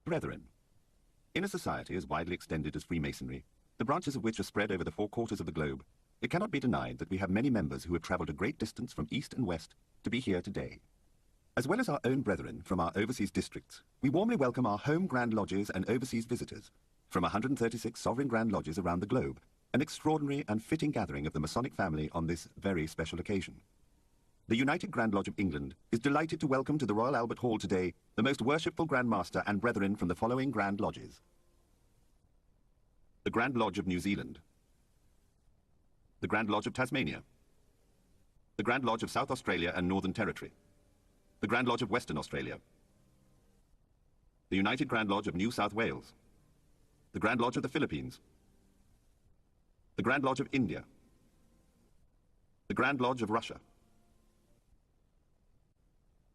Brethren. In a society as widely extended as Freemasonry, the branches of which are spread over the 4 quarters of the globe, it cannot be denied that we have many members who have travelled a great distance from east and west to be here today. As well as our own brethren from our overseas districts, we warmly welcome our home Grand Lodges and overseas visitors from 136 sovereign Grand Lodges around the globe, an extraordinary and fitting gathering of the Masonic family on this very special occasion. The United Grand Lodge of England is delighted to welcome to the Royal Albert Hall today the most worshipful Grand Master and brethren from the following Grand Lodges. The Grand Lodge of New Zealand, the Grand Lodge of Tasmania, the Grand Lodge of South Australia and Northern Territory, the Grand Lodge of Western Australia, the United Grand Lodge of New South Wales, the Grand Lodge of the Philippines, the Grand Lodge of India, the Grand Lodge of Russia,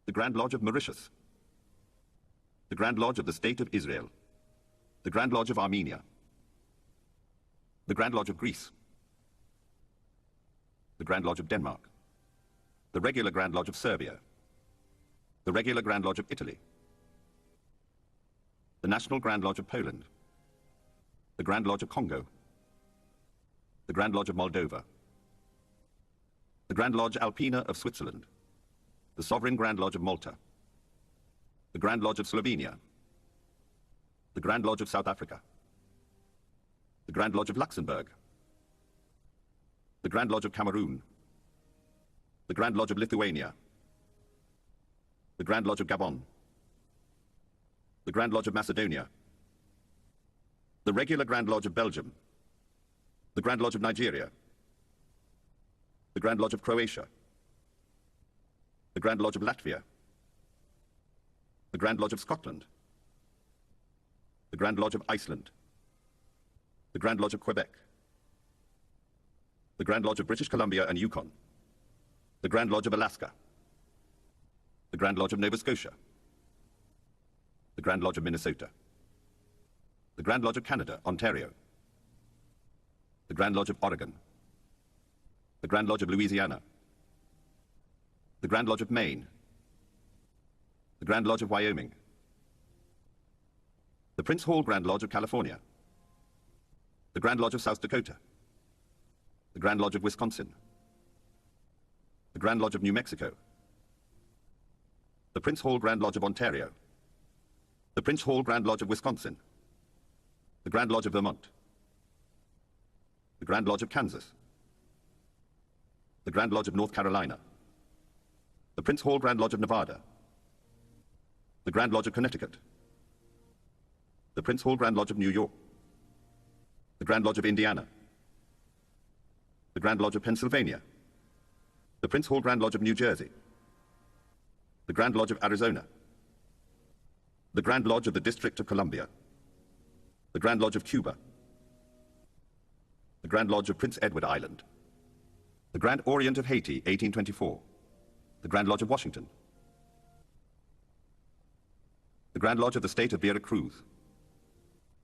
the Grand Lodge of Mauritius, the Grand Lodge of the State of Israel, the Grand Lodge of Armenia, the Grand Lodge of Greece, the Grand Lodge of Denmark, the regular Grand Lodge of Serbia, the regular Grand Lodge of Italy, the National Grand Lodge of Poland, the Grand Lodge of Congo, the Grand Lodge of Moldova, the Grand Lodge Alpina of Switzerland, the Sovereign Grand Lodge of Malta, the Grand Lodge of Slovenia, the Grand Lodge of South Africa, the Grand Lodge of Luxembourg, the Grand Lodge of Cameroon, the Grand Lodge of Lithuania, the Grand Lodge of Gabon, the Grand Lodge of Macedonia, the regular Grand Lodge of Belgium, the Grand Lodge of Nigeria, the Grand Lodge of Croatia, the Grand Lodge of Latvia, the Grand Lodge of Scotland, the Grand Lodge of Iceland, the Grand Lodge of Quebec, the Grand Lodge of British Columbia and Yukon, the Grand Lodge of Alaska, the Grand Lodge of Nova Scotia, the Grand Lodge of Minnesota, the Grand Lodge of Canada, Ontario, the Grand Lodge of Oregon, the Grand Lodge of Louisiana, the Grand Lodge of Maine, the Grand Lodge of Wyoming, the Prince Hall Grand Lodge of California, the Grand Lodge of South Dakota, the Grand Lodge of Wisconsin, the Grand Lodge of New Mexico, the Prince Hall Grand Lodge of Ontario, the Prince Hall Grand Lodge of Wisconsin, the Grand Lodge of Vermont, the Grand Lodge of Kansas, the Grand Lodge of North Carolina, the Prince Hall Grand Lodge of Nevada, the Grand Lodge of Connecticut, the Prince Hall Grand Lodge of New York, the Grand Lodge of Indiana, the Grand Lodge of Pennsylvania, the Prince Hall Grand Lodge of New Jersey, the Grand Lodge of Arizona, the Grand Lodge of the District of Columbia, the Grand Lodge of Cuba, the Grand Lodge of Prince Edward Island, the Grand Orient of Haiti, 1824, the Grand Lodge of Washington, the Grand Lodge of the State of Veracruz,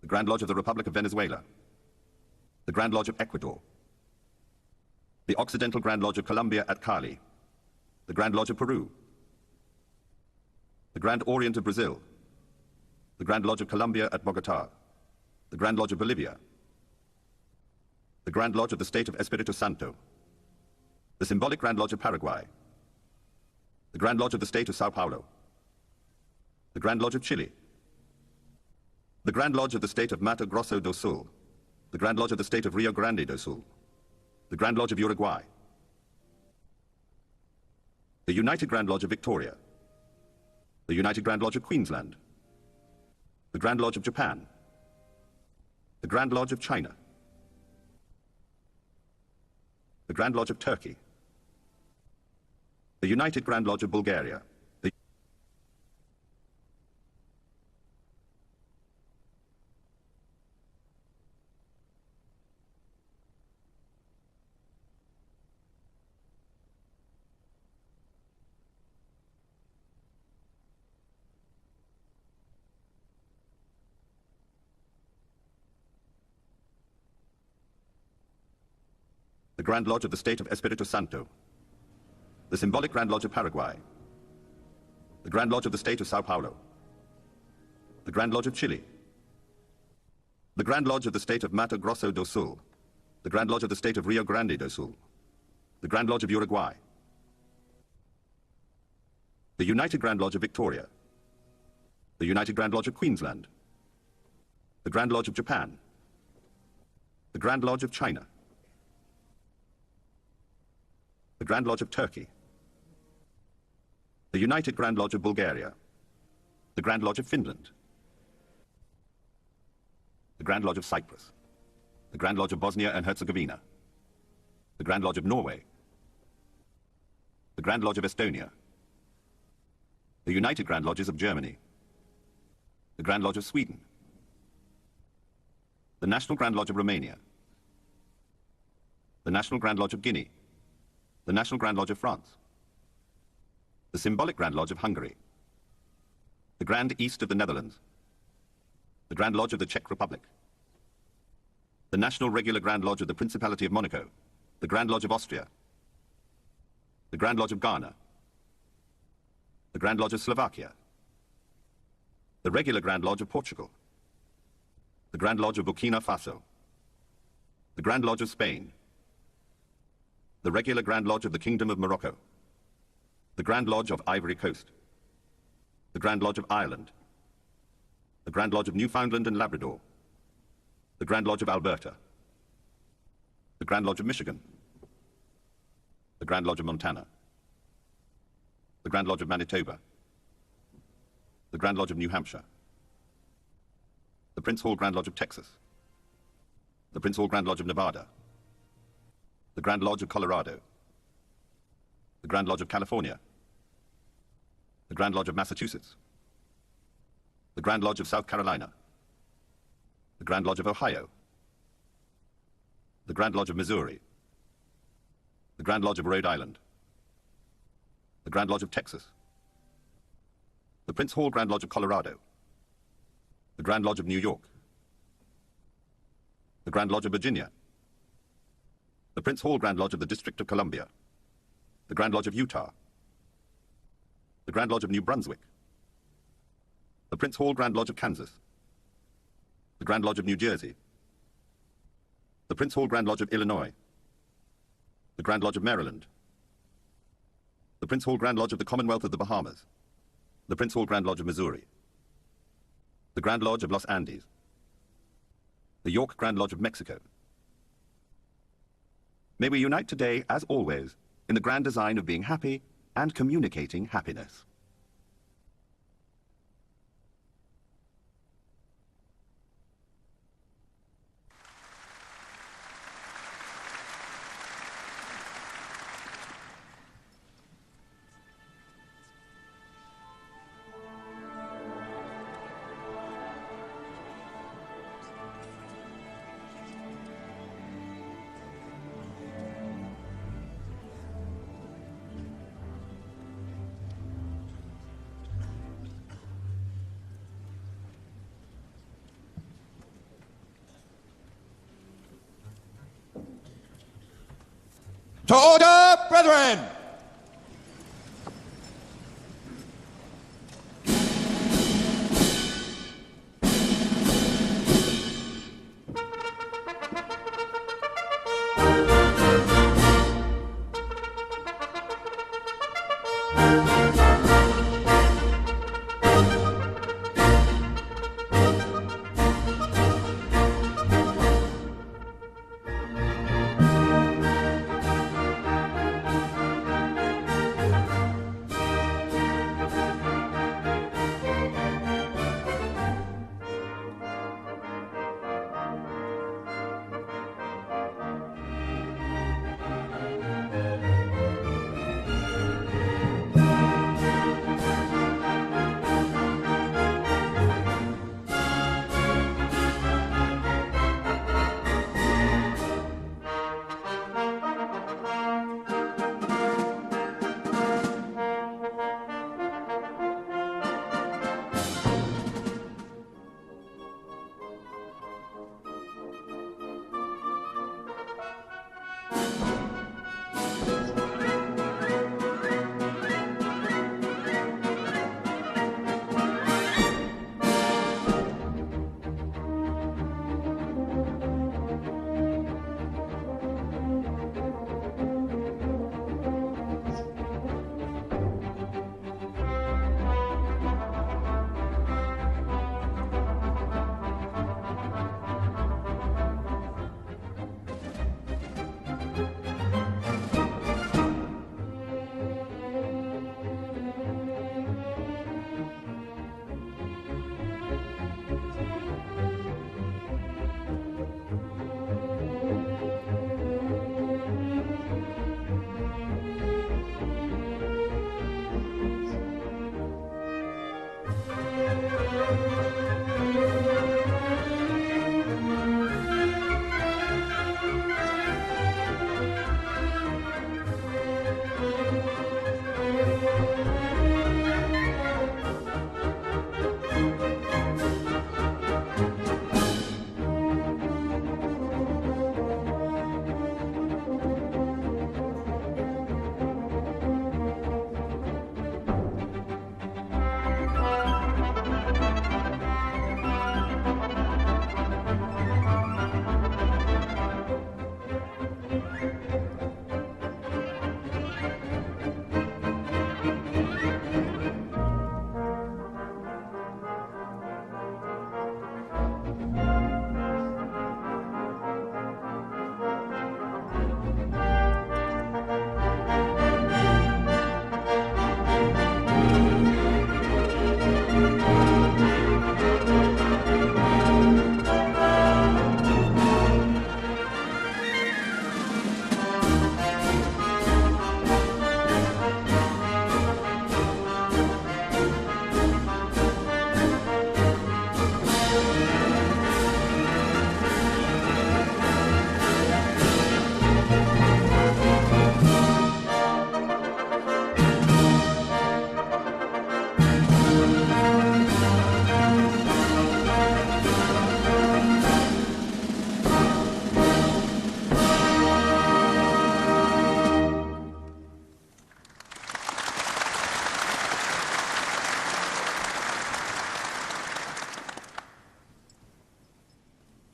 the Grand Lodge of the Republic of Venezuela, the Grand Lodge of Ecuador, the Occidental Grand Lodge of Colombia at Cali, the Grand Lodge of Peru, the Grand Orient of Brazil, the Grand Lodge of Colombia at Bogota, the Grand Lodge of Bolivia, the Grand Lodge of the State of Espiritu Santo, the Symbolic Grand Lodge of Paraguay, the Grand Lodge of the State of Sao Paulo, the Grand Lodge of Chile, the Grand Lodge of the State of Mato Grosso do Sul, the Grand Lodge of the State of Rio Grande do Sul, the Grand Lodge of Uruguay, the United Grand Lodge of Victoria, the United Grand Lodge of Queensland, the Grand Lodge of Japan, the Grand Lodge of China, the Grand Lodge of Turkey, the United Grand Lodge of Bulgaria, the Grand Lodge of the State of Espiritu Santo, the Symbolic Grand Lodge of Paraguay, the Grand Lodge of the State of Sao Paulo, the Grand Lodge of Chile, the Grand Lodge of the State of Mato Grosso do Sul, the Grand Lodge of the State of Rio Grande do Sul, the Grand Lodge of Uruguay, the United Grand Lodge of Victoria, the United Grand Lodge of Queensland, the Grand Lodge of Japan, the Grand Lodge of China, the Grand Lodge of Turkey, the United Grand Lodge of Bulgaria, the Grand Lodge of Finland, the Grand Lodge of Cyprus, the Grand Lodge of Bosnia and Herzegovina, the Grand Lodge of Norway, the Grand Lodge of Estonia, the United Grand Lodges of Germany, the Grand Lodge of Sweden, the National Grand Lodge of Romania, the National Grand Lodge of Guinea, the National Grand Lodge of France, the Symbolic Grand Lodge of Hungary, the Grand East of the Netherlands, the Grand Lodge of the Czech Republic, the National Regular Grand Lodge of the Principality of Monaco, the Grand Lodge of Austria, the Grand Lodge of Ghana, the Grand Lodge of Slovakia, the Regular Grand Lodge of Portugal, the Grand Lodge of Burkina Faso, the Grand Lodge of Spain, the Regular Grand Lodge of the Kingdom of Morocco, the Grand Lodge of Ivory Coast, the Grand Lodge of Ireland, the Grand Lodge of Newfoundland and Labrador, the Grand Lodge of Alberta, the Grand Lodge of Michigan, the Grand Lodge of Montana, the Grand Lodge of Manitoba, the Grand Lodge of New Hampshire, the Prince Hall Grand Lodge of Texas, the Prince Hall Grand Lodge of Nevada, the Grand Lodge of Colorado, the Grand Lodge of California, the Grand Lodge of Massachusetts, the Grand Lodge of South Carolina, the Grand Lodge of Ohio, the Grand Lodge of Missouri, the Grand Lodge of Rhode Island, the Grand Lodge of Texas, the Prince Hall Grand Lodge of Colorado, the Grand Lodge of New York, the Grand Lodge of Virginia, the Prince Hall Grand Lodge of the District of Columbia, the Grand Lodge of Utah, the Grand Lodge of New Brunswick, the Prince Hall Grand Lodge of Kansas, the Grand Lodge of New Jersey, the Prince Hall Grand Lodge of Illinois, the Grand Lodge of Maryland, the Prince Hall Grand Lodge of the Commonwealth of the Bahamas, the Prince Hall Grand Lodge of Missouri, the Grand Lodge of Los Andes, the York Grand Lodge of Mexico. May we unite today, as always, in the grand design of being happy and communicating happiness. To order, brethren!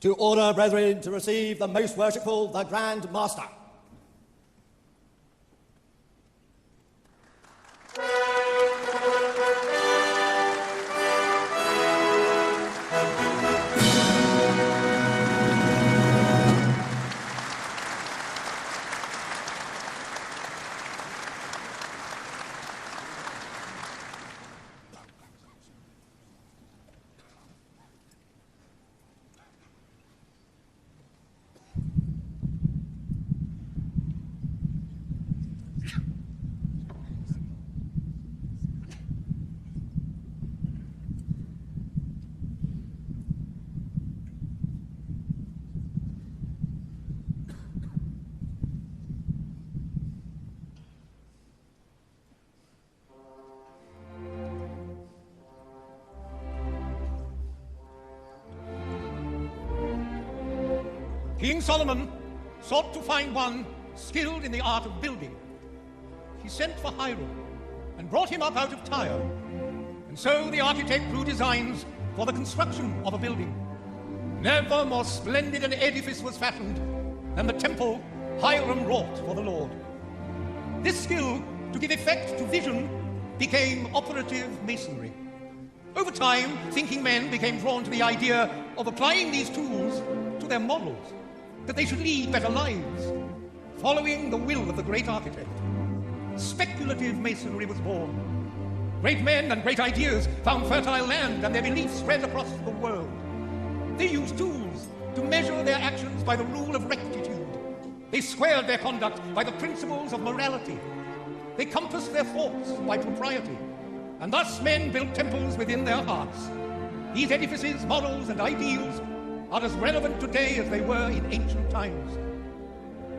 To order, brethren, to receive the most worshipful, the Grand Master. King Solomon sought to find one skilled in the art of building. He sent for Hiram and brought him up out of Tyre. And so the architect drew designs for the construction of a building. Never more splendid an edifice was fashioned than the temple Hiram wrought for the Lord. This skill to give effect to vision became operative masonry. Over time, thinking men became drawn to the idea of applying these tools to their models, that they should lead better lives, following the will of the great architect. Speculative masonry was born. Great men and great ideas found fertile land, and their beliefs spread across the world. They used tools to measure their actions by the rule of rectitude. They squared their conduct by the principles of morality. They compassed their thoughts by propriety. And thus men built temples within their hearts. These edifices, models, and ideals are as relevant today as they were in ancient times.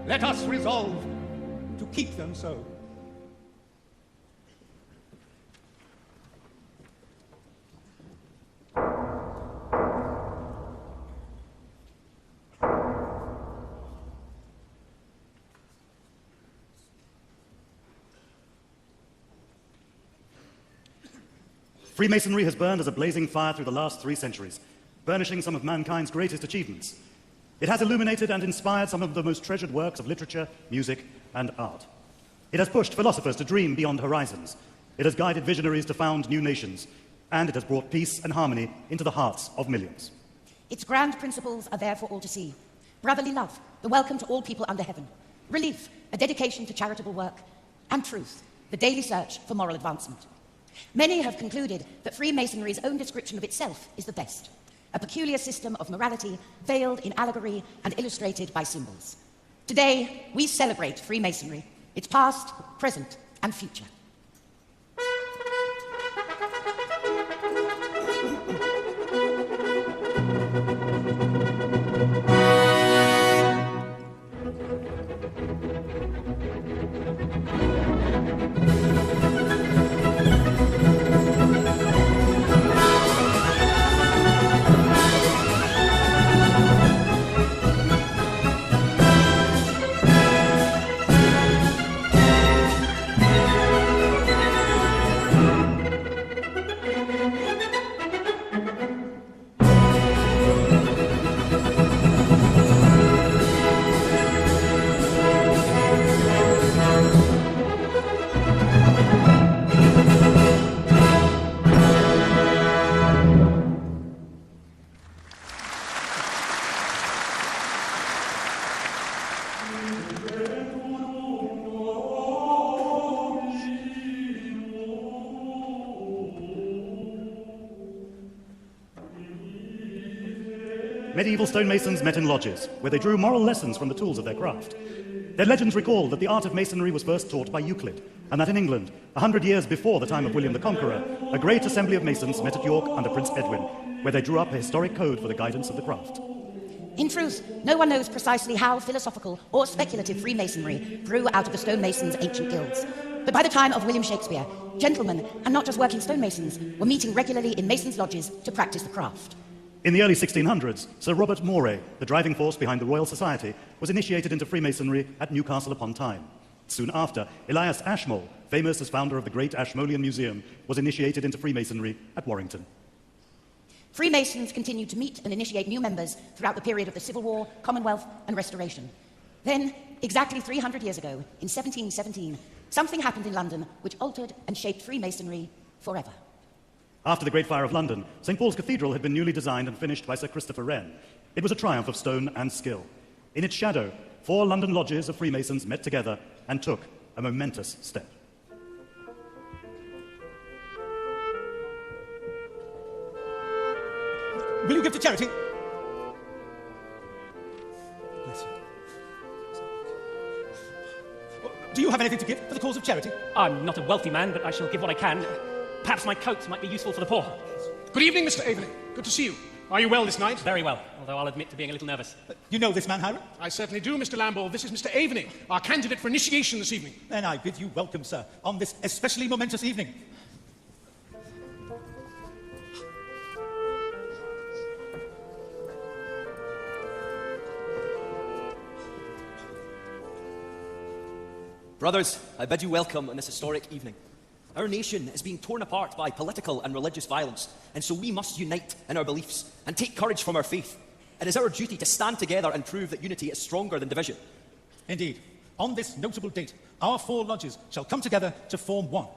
Let us resolve to keep them so. Freemasonry has burned as a blazing fire through the last 3 centuries, burnishing some of mankind's greatest achievements. It has illuminated and inspired some of the most treasured works of literature, music, and art. It has pushed philosophers to dream beyond horizons. It has guided visionaries to found new nations. And it has brought peace and harmony into the hearts of millions. Its grand principles are there for all to see. Brotherly love, the welcome to all people under heaven. Relief, a dedication to charitable work. And truth, the daily search for moral advancement. Many have concluded that Freemasonry's own description of itself is the best. A peculiar system of morality veiled in allegory and illustrated by symbols. Today, we celebrate Freemasonry, its past, present, and future. Medieval stonemasons met in lodges, where they drew moral lessons from the tools of their craft. Their legends recall that the art of masonry was first taught by Euclid, and that in England, 100 years before the time of William the Conqueror, a great assembly of masons met at York under Prince Edwin. where they drew up a historic code for the guidance of the craft. In truth, no one knows precisely how philosophical or speculative Freemasonry grew out of the stonemasons' ancient guilds. But by the time of William Shakespeare, gentlemen, and not just working stonemasons, were meeting regularly in masons' lodges to practice the craft. In the early 1600s, Sir Robert Moray, the driving force behind the Royal Society, was initiated into Freemasonry at Newcastle upon Tyne. Soon after, Elias Ashmole, famous as founder of the Great Ashmolean Museum, was initiated into Freemasonry at Warrington. Freemasons continued to meet and initiate new members throughout the period of the Civil War, Commonwealth, and Restoration. Then, exactly 300 years ago, in 1717, something happened in London which altered and shaped Freemasonry forever. After the Great Fire of London, St. Paul's Cathedral had been newly designed and finished by Sir Christopher Wren. It was a triumph of stone and skill. In its shadow, 4 London lodges of Freemasons met together and took a momentous step. Will you give to charity? Bless you. Do you have anything to give for the cause of charity? I'm not a wealthy man, but I shall give what I can. Perhaps my coat might be useful for the poor. Good evening, Mr. Avery. Good to see you. Are you well this night? Very well, although I'll admit to being a little nervous. You know this man, Hiram? I certainly do, Mr. Lamble. This is Mr. Aveney, our candidate for initiation this evening. Then I bid you welcome, sir, on this especially momentous evening. Brothers, I bid you welcome on this historic evening. Our nation is being torn apart by political and religious violence, and so we must unite in our beliefs and take courage from our faith. It is our duty to stand together and prove that unity is stronger than division. Indeed, on this notable date, our 4 lodges shall come together to form one.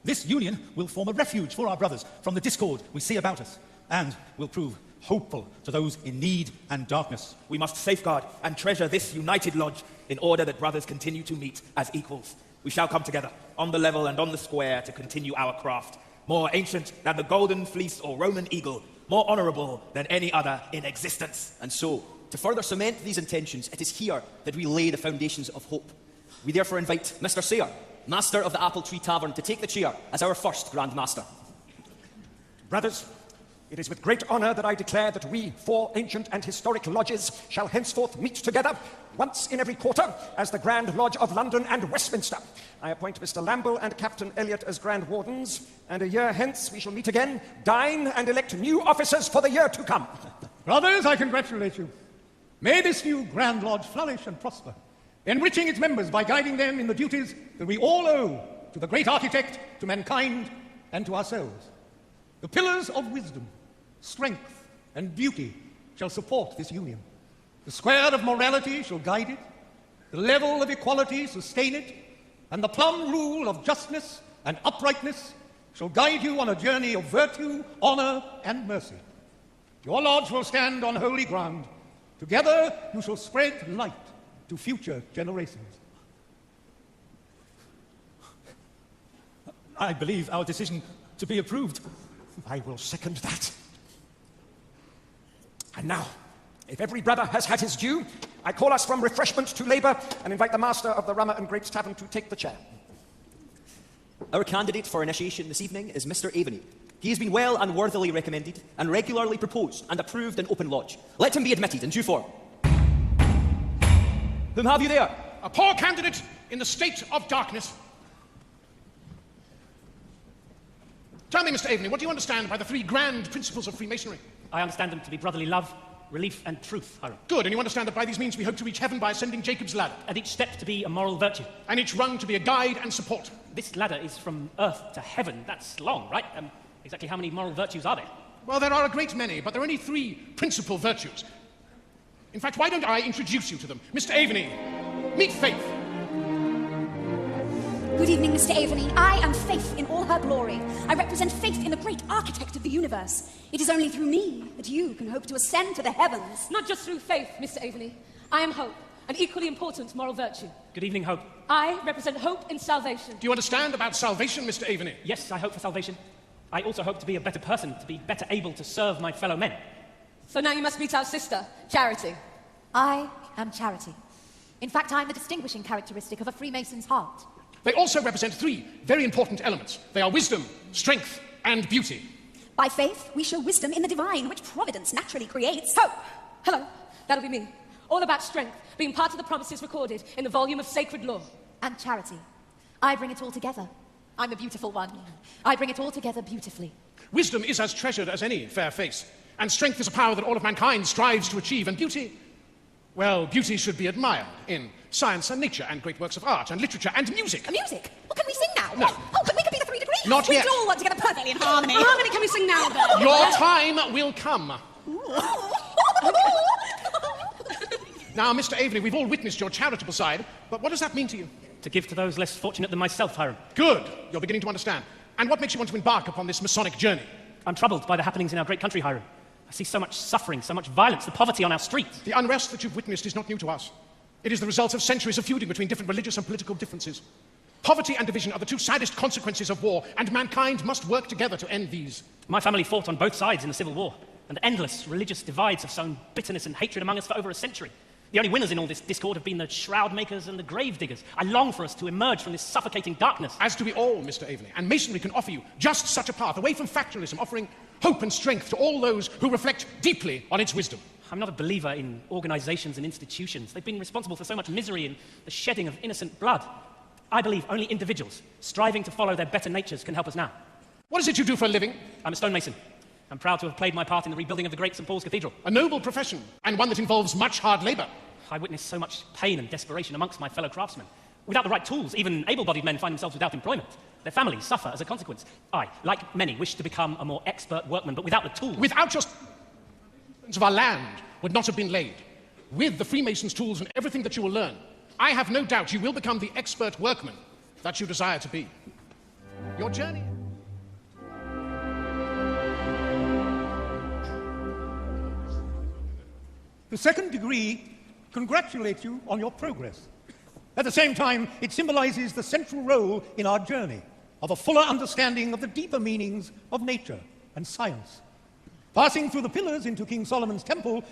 This union will form a refuge for our brothers from the discord we see about us, and will prove hopeful to those in need and darkness. We must safeguard and treasure this united lodge in order that brothers continue to meet as equals. We shall come together on the level and on the square to continue our craft, more ancient than the golden fleece or Roman eagle, more honourable than any other in existence. And so, to further cement these intentions, it is here that we lay the foundations of hope. We therefore invite Mr. Sayre, Master of the Apple Tree Tavern, to take the chair as our first Grand Master. Brothers, it is with great honour that I declare that we 4 ancient and historic lodges shall henceforth meet together once in every quarter as the Grand Lodge of London and Westminster. I appoint Mr. Lamble and Captain Elliot as Grand Wardens, and a year hence we shall meet again, dine, and elect new officers for the year to come. Brothers, I congratulate you. May this new Grand Lodge flourish and prosper, enriching its members by guiding them in the duties that we all owe to the great architect, to mankind, and to ourselves. The pillars of wisdom, strength, and beauty shall support this union. The square of morality shall guide it, the level of equality sustain it, and the plumb rule of justness and uprightness shall guide you on a journey of virtue, honor, and mercy. Your lodge will stand on holy ground. Together you shall spread light to future generations. I believe our decision to be approved. I will second that. And now, if every brother has had his due, I call us from refreshment to labour and invite the master of the Rummer and Grapes Tavern to take the chair. Our candidate for initiation this evening is Mr. Aveney. He has been well and worthily recommended and regularly proposed and approved in open lodge. Let him be admitted in due form. Whom have you there? A poor candidate in the state of darkness. Tell me, Mr. Aveney, what do you understand by the 3 grand principles of Freemasonry? I understand them to be brotherly love, relief, and truth, Hiram. Good, and you understand that by these means we hope to reach heaven by ascending Jacob's ladder. And each step to be a moral virtue. And each rung to be a guide and support. This ladder is from earth to heaven. That's long, right? Exactly how many moral virtues are there? Well, there are a great many, but there are only 3 principal virtues. In fact, why don't I introduce you to them? Mr. Aveney, meet Faith. Good evening, Mr. Aveney. I am Faith in all her glory. I represent faith in the great architect of the universe. It is only through me that you can hope to ascend to the heavens. Not just through faith, Mr. Aveney. I am hope, an equally important moral virtue. Good evening, Hope. I represent hope in salvation. Do you understand about salvation, Mr. Aveney? Yes, I hope for salvation. I also hope to be a better person, to be better able to serve my fellow men. So now you must meet our sister, Charity. I am Charity. In fact, I'm the distinguishing characteristic of a Freemason's heart. They also represent 3 very important elements. They are wisdom, strength, and beauty. By faith, we show wisdom in the divine, which providence naturally creates. Hope! Hello, that'll be me. All about strength, being part of the promises recorded in the volume of sacred law. And charity. I bring it all together. I'm the beautiful one. I bring it all together beautifully. Wisdom is as treasured as any fair face, and strength is a power that all of mankind strives to achieve, and beauty, well, beauty should be admired in science and nature and great works of art and literature and music. Music? Well, can we sing now? No. Oh, can we be the 3 degrees? Not we yet. all work together perfectly in harmony. Harmony, can we sing now then? Your time will come. Now, Mr. Avery, we've all witnessed your charitable side, but what does that mean to you? To give to those less fortunate than myself, Hiram. Good. You're beginning to understand. And what makes you want to embark upon this Masonic journey? I'm troubled by the happenings in our great country, Hiram. I see so much suffering, so much violence, the poverty on our streets. The unrest that you've witnessed is not new to us. It is the result of centuries of feuding between different religious and political differences. Poverty and division are the two saddest consequences of war, and mankind must work together to end these. My family fought on both sides in the Civil War, and endless religious divides have sown bitterness and hatred among us for over a century. The only winners in all this discord have been the shroud makers and the grave diggers. I long for us to emerge from this suffocating darkness. As do we all, Mr. Avery, and Masonry can offer you just such a path, away from factionalism, offering hope and strength to all those who reflect deeply on its wisdom. I'm not a believer in organizations and institutions. They've been responsible for so much misery and the shedding of innocent blood. I believe only individuals, striving to follow their better natures, can help us now. What is it you do for a living? I'm a stonemason. I'm proud to have played my part in the rebuilding of the great St. Paul's Cathedral. A noble profession, and one that involves much hard labor. I witnessed so much pain and desperation amongst my fellow craftsmen. Without the right tools, even able-bodied men find themselves without employment. Their families suffer as a consequence. I, like many, wish to become a more expert workman, but without the tools. Without your of our land would not have been laid. With the Freemasons' tools and everything that you will learn, I have no doubt you will become the expert workman that you desire to be. Your journey... The second degree congratulates you on your progress. At the same time, it symbolizes the central role in our journey of a fuller understanding of the deeper meanings of nature and science. Passing through the pillars into King Solomon's temple,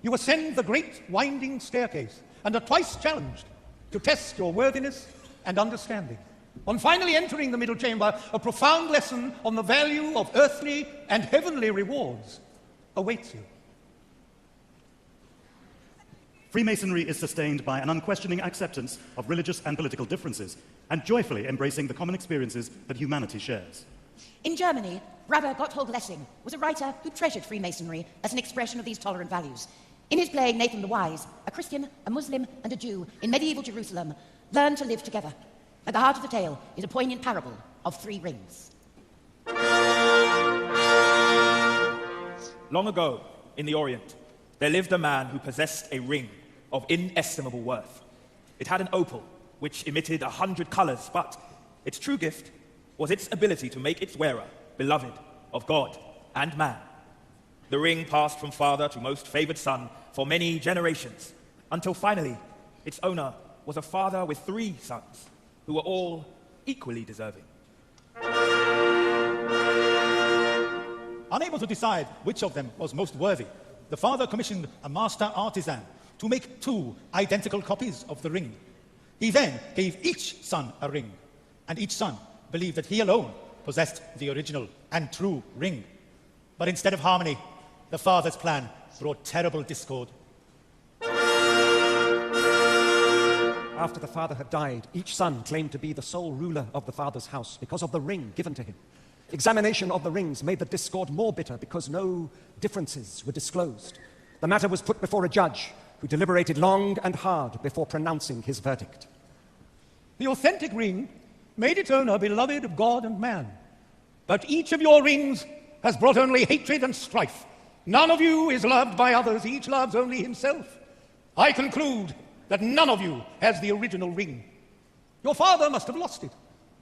you ascend the great winding staircase and are twice challenged to test your worthiness and understanding. On finally entering the middle chamber, a profound lesson on the value of earthly and heavenly rewards awaits you. Freemasonry is sustained by an unquestioning acceptance of religious and political differences and joyfully embracing the common experiences that humanity shares. In Germany, Rabbi Gotthold Lessing was a writer who treasured Freemasonry as an expression of these tolerant values. In his play Nathan the Wise, a Christian, a Muslim, and a Jew in medieval Jerusalem learned to live together. At the heart of the tale is a poignant parable of 3 rings. Long ago, in the Orient, there lived a man who possessed a ring of inestimable worth. It had an opal, which emitted 100 colors, but its true gift was its ability to make its wearer beloved of God and man. The ring passed from father to most favored son for many generations, until finally its owner was a father with 3 sons, who were all equally deserving. Unable to decide which of them was most worthy, the father commissioned a master artisan to make 2 identical copies of the ring. He then gave each son a ring, and each son believed that he alone possessed the original and true ring. But instead of harmony, the father's plan brought terrible discord. After the father had died, each son claimed to be the sole ruler of the father's house because of the ring given to him. Examination of the rings made the discord more bitter because no differences were disclosed. The matter was put before a judge who deliberated long and hard before pronouncing his verdict. The authentic ring made its owner beloved of God and man. But each of your rings has brought only hatred and strife. None of you is loved by others, each loves only himself. I conclude that none of you has the original ring. Your father must have lost it,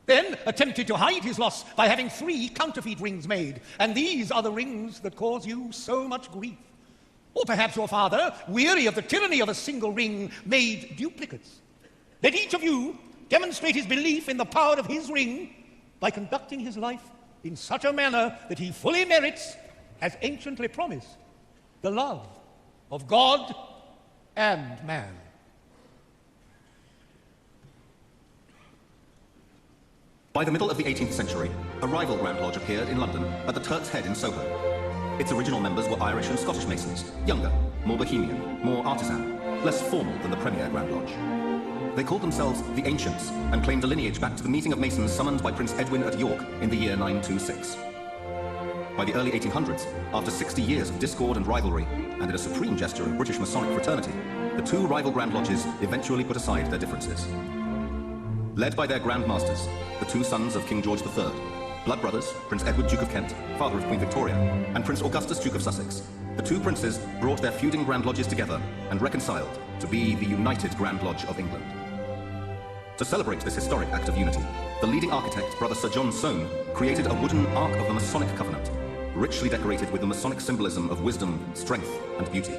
then attempted to hide his loss by having 3 counterfeit rings made, and these are the rings that cause you so much grief. Or perhaps your father, weary of the tyranny of a single ring, made duplicates. Let each of you demonstrate his belief in the power of his ring by conducting his life in such a manner that he fully merits, as anciently promised, the love of God and man. By the middle of the 18th century, A rival Grand Lodge appeared in London at the Turk's Head in Soho. Its original members were Irish and Scottish Masons, younger, more bohemian, more artisan, less formal than the premier Grand Lodge. They called themselves the Ancients and claimed a lineage back to the meeting of Masons summoned by Prince Edwin at York in the year 926. By the early 1800s, after 60 years of discord and rivalry, and in a supreme gesture of British Masonic fraternity, the two rival Grand Lodges eventually put aside their differences. Led by their Grand Masters, the two sons of King George III, blood brothers, Prince Edward, Duke of Kent, father of Queen Victoria, and Prince Augustus, Duke of Sussex, the two princes brought their feuding Grand Lodges together and reconciled to be the United Grand Lodge of England. To celebrate this historic act of unity, the leading architect, Brother Sir John Soane, created a wooden Ark of the Masonic Covenant, richly decorated with the Masonic symbolism of wisdom, strength, and beauty.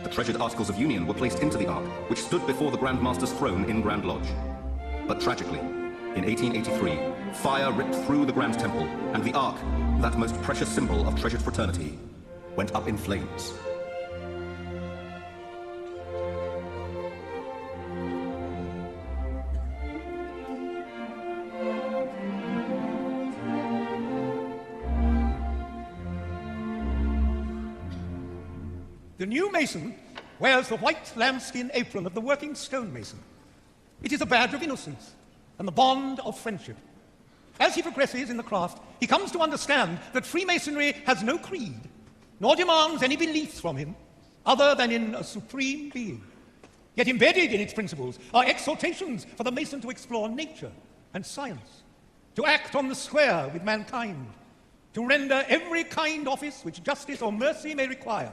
The treasured Articles of Union were placed into the Ark, which stood before the Grand Master's throne in Grand Lodge. But tragically, in 1883, fire ripped through the Grand Temple, and the Ark, that most precious symbol of treasured fraternity, went up in flames. The new Mason wears the white lambskin apron of the working stonemason. It is a badge of innocence and the bond of friendship. As he progresses in the craft, he comes to understand that Freemasonry has no creed, nor demands any beliefs from him, other than in a supreme being. Yet embedded in its principles are exhortations for the Mason to explore nature and science, to act on the square with mankind, to render every kind office which justice or mercy may require,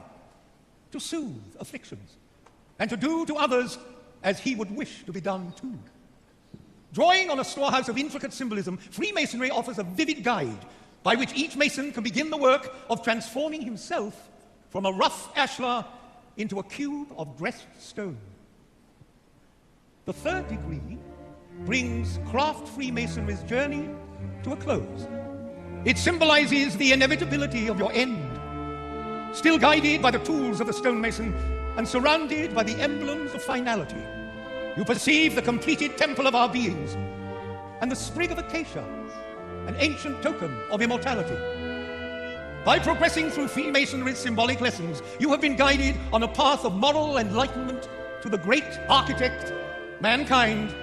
to soothe afflictions, and to do to others as he would wish to be done too. Drawing on a storehouse of intricate symbolism, Freemasonry offers a vivid guide by which each Mason can begin the work of transforming himself from a rough ashlar into a cube of dressed stone. The third degree brings craft Freemasonry's journey to a close. It symbolizes the inevitability of your end, still guided by the tools of the stonemason and surrounded by the emblems of finality. You perceive the completed temple of our beings and the sprig of acacia, an ancient token of immortality. By progressing through Freemasonry's symbolic lessons, you have been guided on a path of moral enlightenment to the great architect, mankind,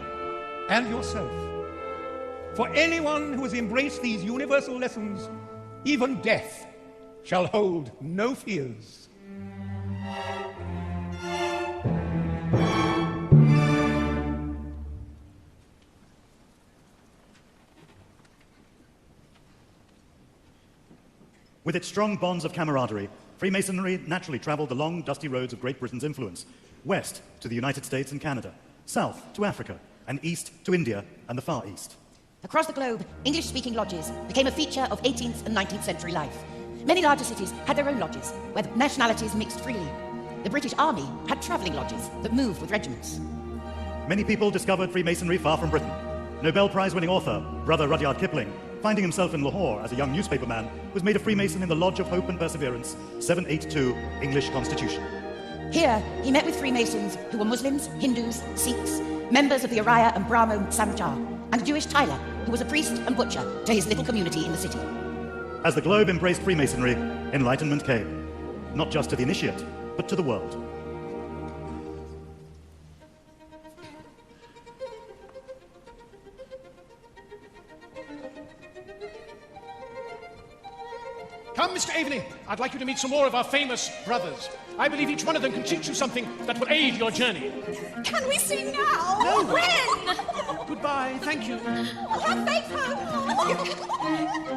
and yourself. For anyone who has embraced these universal lessons, even death shall hold no fears. With its strong bonds of camaraderie, Freemasonry naturally traveled the long, dusty roads of Great Britain's influence, west to the United States and Canada, south to Africa, and east to India and the Far East. Across the globe, English-speaking lodges became a feature of 18th and 19th century life. Many larger cities had their own lodges, where the nationalities mixed freely. The British Army had travelling lodges that moved with regiments. Many people discovered Freemasonry far from Britain. Nobel Prize-winning author, Brother Rudyard Kipling, finding himself in Lahore as a young newspaperman, was made a Freemason in the Lodge of Hope and Perseverance, 782 English Constitution. Here, he met with Freemasons who were Muslims, Hindus, Sikhs, members of the Arya and Brahmo Samajar, and a Jewish tailor who was a priest and butcher to his little community in the city. As the globe embraced Freemasonry, enlightenment came, not just to the initiate, but to the world. Come, Mr. Aveny, I'd like you to meet some more of our famous brothers. I believe each one of them can teach you something that will aid your journey. Can we see now? No. When? Goodbye, thank you. Have faith,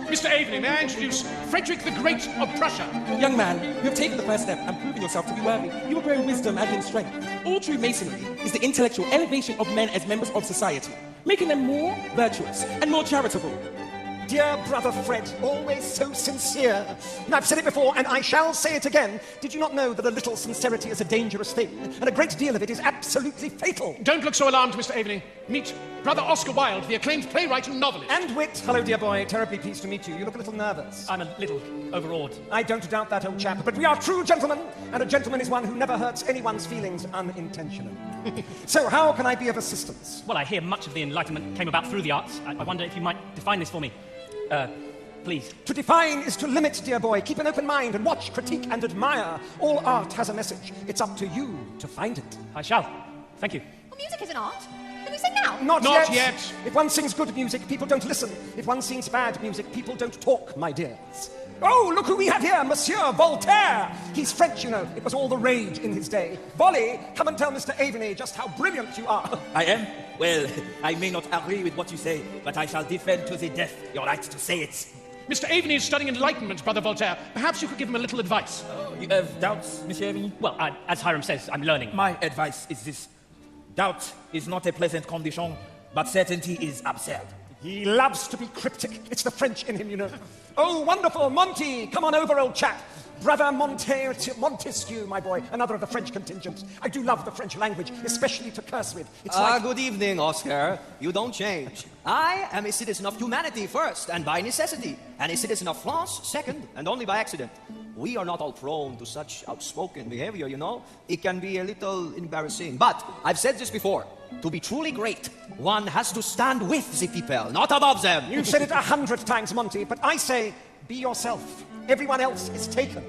Mr. Aveny, may I introduce Frederick the Great of Prussia? Young man, you have taken the first step and proven yourself to be worthy. You will grow in wisdom and in strength. All true masonry is the intellectual elevation of men as members of society, making them more virtuous and more charitable. Dear brother Fred, always so sincere. And I've said it before, and I shall say it again. Did you not know that a little sincerity is a dangerous thing, and a great deal of it is absolutely fatal? Don't look so alarmed, Mr. Aveny. Meet Brother Oscar Wilde, the acclaimed playwright and novelist. And wit. Hello, dear boy. Terribly pleased to meet you. You look a little nervous. I'm a little overawed. I don't doubt that, old chap. But we are true gentlemen, and a gentleman is one who never hurts anyone's feelings unintentionally. So, how can I be of assistance? Well, I hear much of the Enlightenment came about through the arts. I wonder if you might define this for me. Please. To define is to limit, dear boy. Keep an open mind and watch, critique, and admire. All art has a message. It's up to you to find it. I shall. Thank you. Well, music is an art. Can we sing now? Not Not yet. yet. If one sings good music, people don't listen. If one sings bad music, people don't talk, my dears. Oh, look who we have here, Monsieur Voltaire. He's French, you know. It was all the rage in his day. Volley, come and tell Mr. Aveny just how brilliant you are. I am? Well, I may not agree with what you say, but I shall defend to the death your right to say it. Mr. Aveny is studying enlightenment, Brother Voltaire. Perhaps you could give him a little advice. You have doubts, Monsieur Aveny? Well, as Hiram says, I'm learning. My advice is this. Doubt is not a pleasant condition, but certainty is absurd. He loves to be cryptic. It's the French in him, you know. Oh, wonderful, Monty. Come on over, old chap. Brother Montesquieu, my boy, another of the French contingent. I do love the French language, especially to curse with. It's like... Good evening, Oscar. You don't change. I am a citizen of humanity first, and by necessity, and a citizen of France second, and only by accident. We are not all prone to such outspoken behavior, you know. It can be a little embarrassing. But I've said this before. To be truly great, one has to stand with the people, not above them. You've said it 100 times, Monty, but I say, be yourself. Everyone else is taken.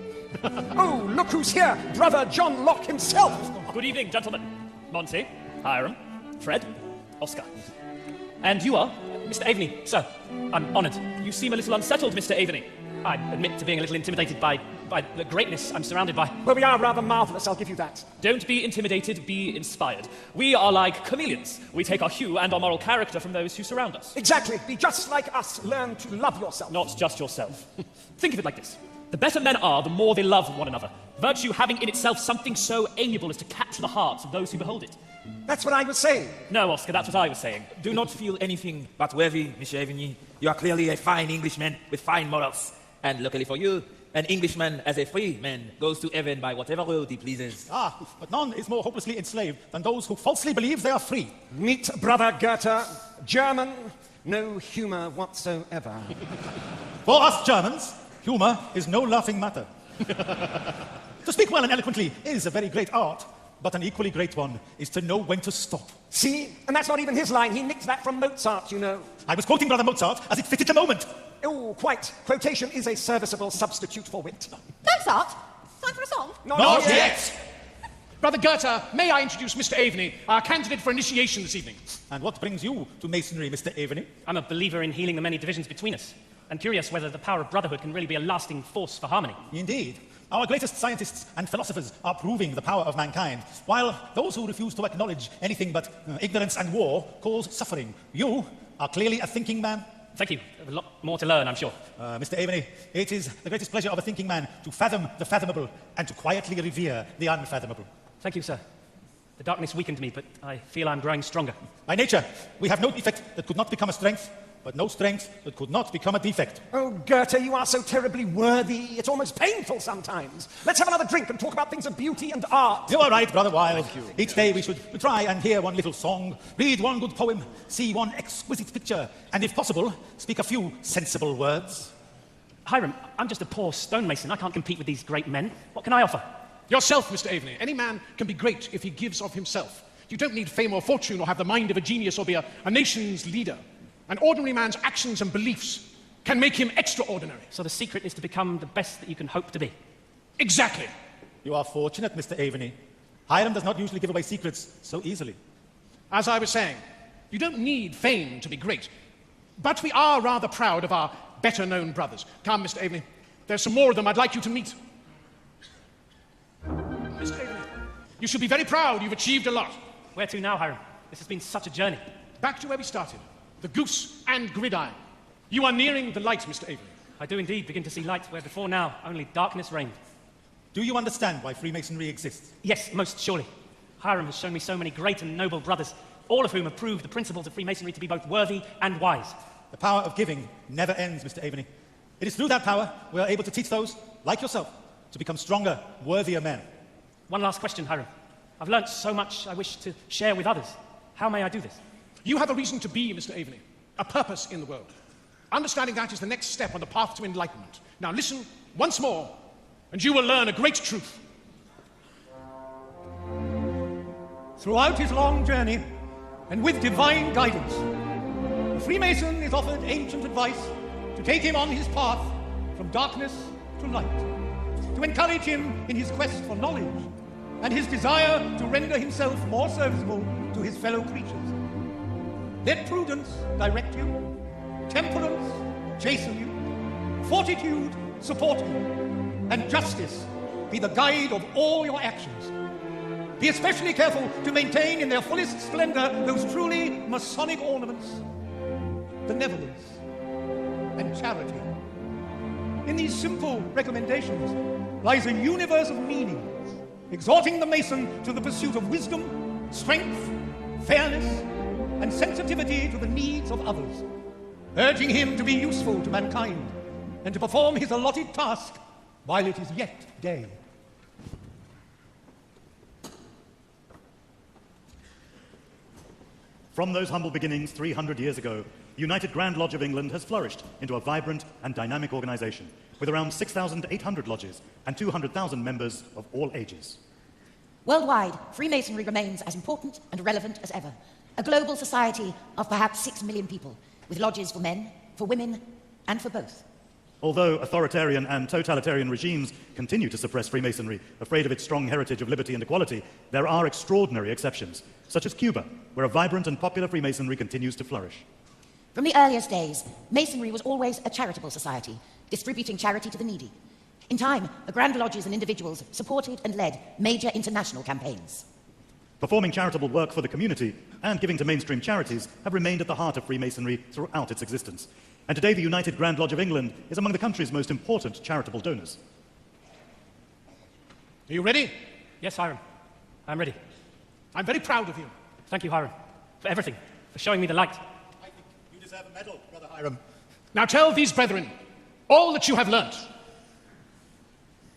Oh, look who's here, Brother John Locke himself. Good evening, gentlemen. Monty, Hiram, Fred, Oscar. And you are Mr. Aveny, sir. I'm honoured. You seem a little unsettled, Mr. Aveny. I admit to being a little intimidated by the greatness I'm surrounded by. Well, we are rather marvellous, I'll give you that. Don't be intimidated, be inspired. We are like chameleons. We take our hue and our moral character from those who surround us. Exactly. Be just like us. Learn to love yourself. Not just yourself. Think of it like this. The better men are, the more they love one another. Virtue having in itself something so amiable as to capture the hearts of those who behold it. That's what I was saying. No, Oscar, that's what I was saying. Do not feel anything but worthy, Monsieur Aveny. You are clearly a fine Englishman with fine morals. And luckily for you, an Englishman as a free man goes to heaven by whatever road he pleases. Ah, but none is more hopelessly enslaved than those who falsely believe they are free. Meet Brother Goethe, German, no humour whatsoever. For us Germans, humour is no laughing matter. To speak well and eloquently is a very great art, but an equally great one is to know when to stop. See? And that's not even his line. He nicked that from Mozart, you know. I was quoting Brother Mozart as it fitted the moment. Oh, quite. Quotation is a serviceable substitute for wit. Mozart? Time for a song? Not yet. Brother Goethe, may I introduce Mr. Aveny, our candidate for initiation this evening? And what brings you to Masonry, Mr. Aveny? I'm a believer in healing the many divisions between us, and curious whether the power of brotherhood can really be a lasting force for harmony. Indeed. Our greatest scientists and philosophers are proving the power of mankind, while those who refuse to acknowledge anything but ignorance and war cause suffering. You are clearly a thinking man. Thank you. I have a lot more to learn, I'm sure. Mr. Aveny, it is the greatest pleasure of a thinking man to fathom the fathomable and to quietly revere the unfathomable. Thank you, sir. The darkness weakened me, but I feel I'm growing stronger. By nature, we have no defect that could not become a strength, but no strength that could not become a defect. Oh, Goethe, you are so terribly worthy. It's almost painful sometimes. Let's have another drink and talk about things of beauty and art. You are right, Brother Wilde. Each day we should try and hear one little song, read one good poem, see one exquisite picture, and if possible, speak a few sensible words. Hiram, I'm just a poor stonemason. I can't compete with these great men. What can I offer? Yourself, Mr. Aveny. Any man can be great if he gives of himself. You don't need fame or fortune or have the mind of a genius or be a nation's leader. An ordinary man's actions and beliefs can make him extraordinary. So the secret is to become the best that you can hope to be. Exactly. You are fortunate, Mr. Aveny. Hiram does not usually give away secrets so easily. As I was saying, you don't need fame to be great. But we are rather proud of our better-known brothers. Come, Mr. Aveny. There's some more of them I'd like you to meet. Mr. Aveny, you should be very proud. You've achieved a lot. Where to now, Hiram? This has been such a journey. Back to where we started. The goose and gridiron. You are nearing the light, Mr. Aveny. I do indeed begin to see light where before now only darkness reigned. Do you understand why Freemasonry exists? Yes, most surely. Hiram has shown me so many great and noble brothers, all of whom have proved the principles of Freemasonry to be both worthy and wise. The power of giving never ends, Mr. Aveny. It is through that power we are able to teach those, like yourself, to become stronger, worthier men. One last question, Hiram. I've learnt so much I wish to share with others. How may I do this? You have a reason to be, Mr. Aveny, a purpose in the world. Understanding that is the next step on the path to enlightenment. Now listen once more, and you will learn a great truth. Throughout his long journey, and with divine guidance, the Freemason is offered ancient advice to take him on his path from darkness to light, to encourage him in his quest for knowledge and his desire to render himself more serviceable to his fellow creatures. Let prudence direct you, temperance chasten you, fortitude support you, and justice be the guide of all your actions. Be especially careful to maintain in their fullest splendor those truly Masonic ornaments, benevolence and charity. In these simple recommendations lies a universe of meaning, exhorting the Mason to the pursuit of wisdom, strength, fairness, and sensitivity to the needs of others, urging him to be useful to mankind and to perform his allotted task while it is yet day. From those humble beginnings 300 years ago, the United Grand Lodge of England has flourished into a vibrant and dynamic organization with around 6,800 lodges and 200,000 members of all ages. Worldwide, Freemasonry remains as important and relevant as ever. A global society of perhaps 6 million people, with lodges for men, for women, and for both. Although authoritarian and totalitarian regimes continue to suppress Freemasonry, afraid of its strong heritage of liberty and equality, there are extraordinary exceptions, such as Cuba, where a vibrant and popular Freemasonry continues to flourish. From the earliest days, Masonry was always a charitable society, distributing charity to the needy. In time, the Grand Lodges and individuals supported and led major international campaigns. Performing charitable work for the community and giving to mainstream charities have remained at the heart of Freemasonry throughout its existence. And today the United Grand Lodge of England is among the country's most important charitable donors. Are you ready? Yes, Hiram. I'm ready. I'm very proud of you. Thank you, Hiram, for everything, for showing me the light. I think you deserve a medal, Brother Hiram. Now tell these brethren all that you have learnt.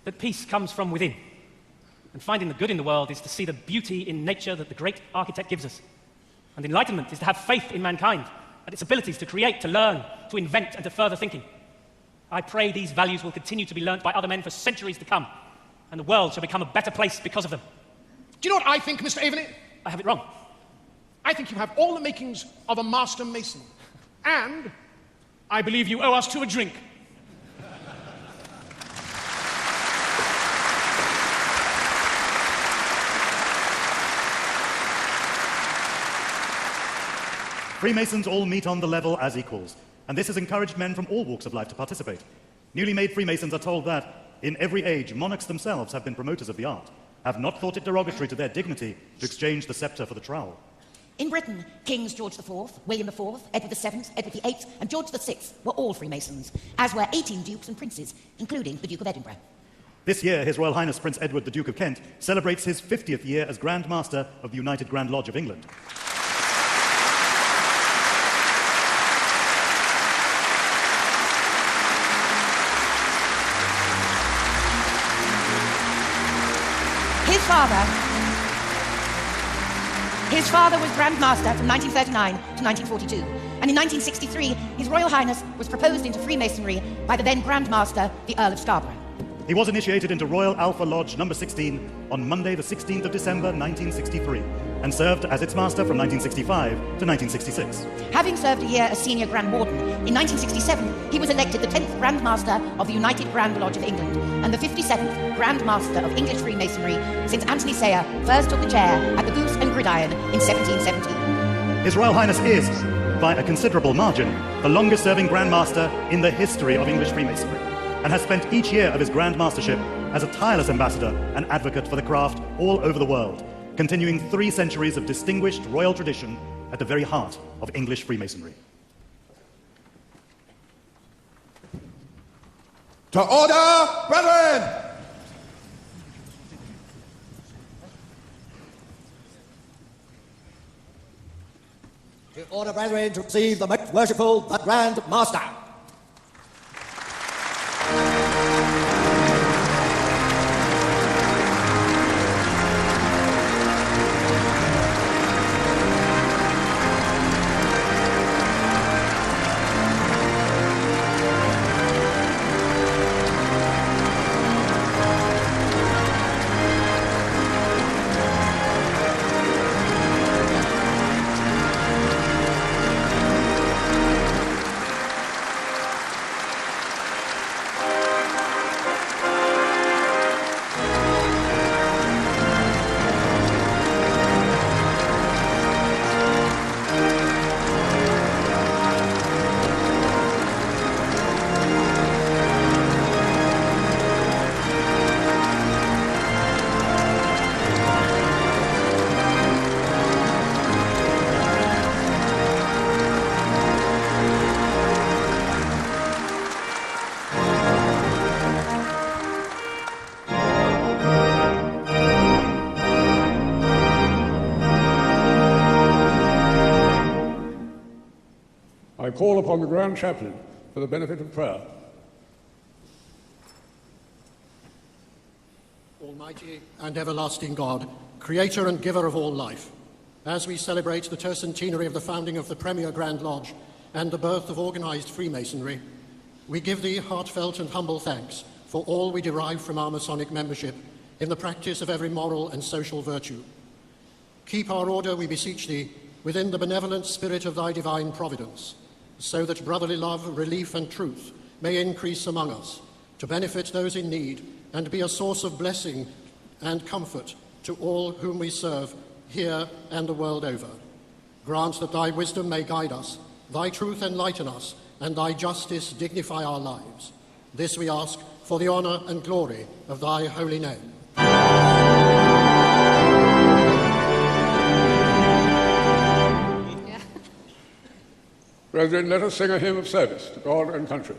That peace comes from within. And finding the good in the world is to see the beauty in nature that the great architect gives us. And enlightenment is to have faith in mankind and its abilities to create, to learn, to invent, and to further thinking. I pray these values will continue to be learnt by other men for centuries to come, and the world shall become a better place because of them. Do you know what I think, Mr. Aveney? I have it wrong. I think you have all the makings of a master mason. And I believe you owe us two a drink. Freemasons all meet on the level as equals, and this has encouraged men from all walks of life to participate. Newly made Freemasons are told that, in every age, monarchs themselves have been promoters of the art, have not thought it derogatory to their dignity to exchange the sceptre for the trowel. In Britain, Kings George IV, William IV, Edward VII, Edward VIII, and George VI were all Freemasons, as were 18 dukes and princes, including the Duke of Edinburgh. This year, His Royal Highness Prince Edward, the Duke of Kent, celebrates his 50th year as Grand Master of the United Grand Lodge of England. His father was Grand Master from 1939 to 1942, and in 1963, His Royal Highness was proposed into Freemasonry by the then Grand Master, the Earl of Scarborough. He was initiated into Royal Alpha Lodge number 16 on Monday the 16th of December 1963 and served as its master from 1965 to 1966. Having served a year as Senior Grand Warden, in 1967 he was elected the 10th Grand Master of the United Grand Lodge of England and the 57th Grand Master of English Freemasonry since Anthony Sayer first took the chair at the Goose and Gridiron in 1717. His Royal Highness is, by a considerable margin, the longest-serving Grand Master in the history of English Freemasonry, and has spent each year of his Grand Mastership as a tireless ambassador and advocate for the craft all over the world, continuing 3 centuries of distinguished royal tradition at the very heart of English Freemasonry. To order, brethren! To order, brethren, to receive the most worshipful, the Grand Master. call upon the Grand Chaplain for the benefit of prayer. Almighty and everlasting God, creator and giver of all life, as we celebrate the tercentenary of the founding of the Premier Grand Lodge and the birth of organized Freemasonry, we give thee heartfelt and humble thanks for all we derive from our Masonic membership in the practice of every moral and social virtue. Keep our order, we beseech thee, within the benevolent spirit of thy divine providence, so that brotherly love, relief, and truth may increase among us, to benefit those in need and be a source of blessing and comfort to all whom we serve here and the world over. Grant that thy wisdom may guide us, thy truth enlighten us, and thy justice dignify our lives. This we ask for the honor and glory of thy holy name. Brethren, let us sing a hymn of service to God and country.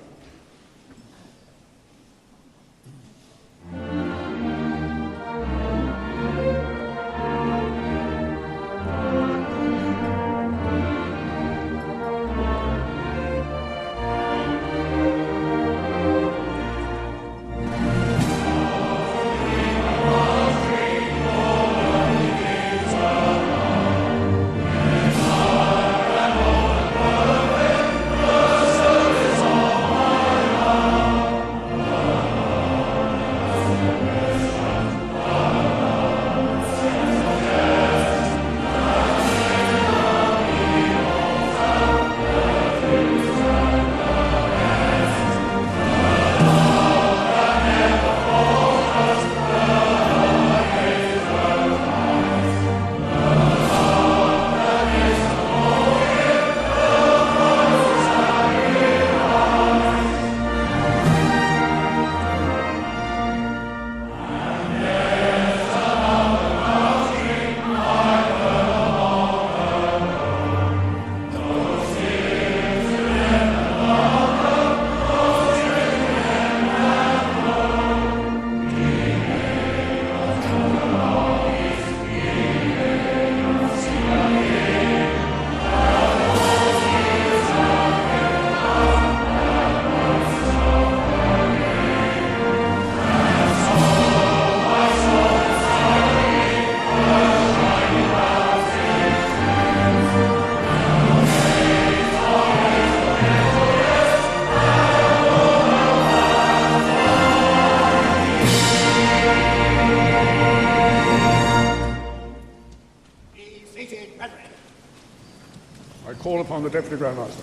Call upon the Deputy Grand Master.